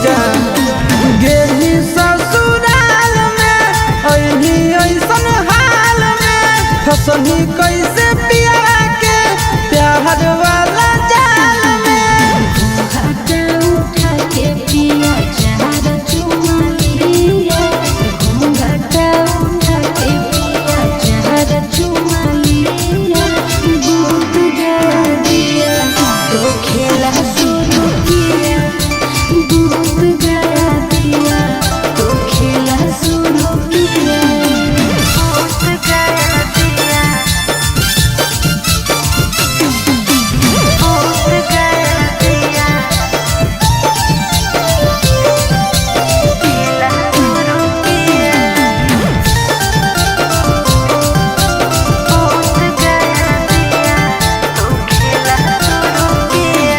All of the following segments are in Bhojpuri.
जान गेली ससुराल में अही ऐसन हाल में फसनी कैसे पिया के प्यार वाला जाल में। घाटा उठा के पिया चार चुमा लिया, घाटा उठा के पिया चार चुमा लिया। दूध गया दिया तो खेला शुरू किया, दूध गया दिया तो खेला शुरू किया। दूध गया दिया, दूध गया दिया, खेला शुरू किया। दूध गया दिया तो खेला शुरू किया।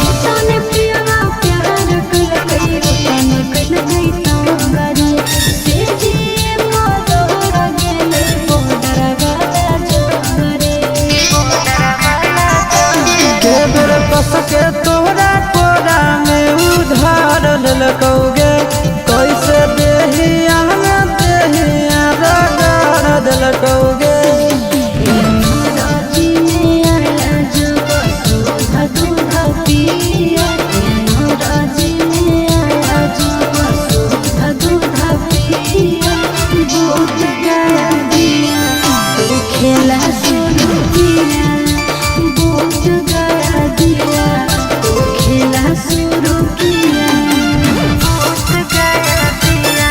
जितने पिया प्यार कर गई तन कर गई तांगरे से जी मोर गेले बॉर्डर वाला जोगरे, बॉर्डर वाला जोगरे। के बेर कस के तोहरा कोरा में उधार ललकौगे कैसे देहिया में देहिया रगड़ दिलकौगे। राजी में आया जब सुधा दूध पिया, राजी में आया जब सुधा दूध पिया। दूध गया दिया तो खेला शुरू किया, दूध गया दिया तो खेला शुरू किया। दूध गया दिया,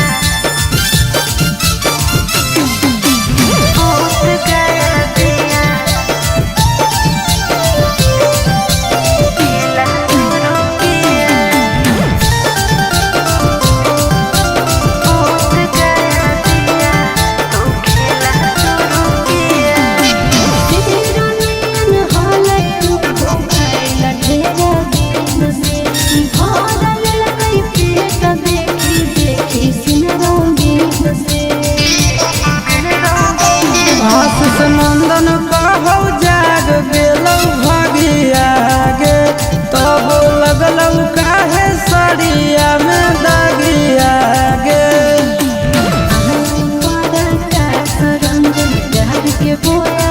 दूध गया दिया, खेला शुरू किया। दूध गया दिया तो खेला शुरू किया। तेरा नयन हाले तो खाइला ढेरा दिन से, भरल लगई पेट देखी देखी सिनरंगीन से। आशीष नंदन कहौ जाग गेलौ भागिया गे तब लगलौ काहे सड़िया में दागिया गे। आहा पारा का सरंग प्यार के बोया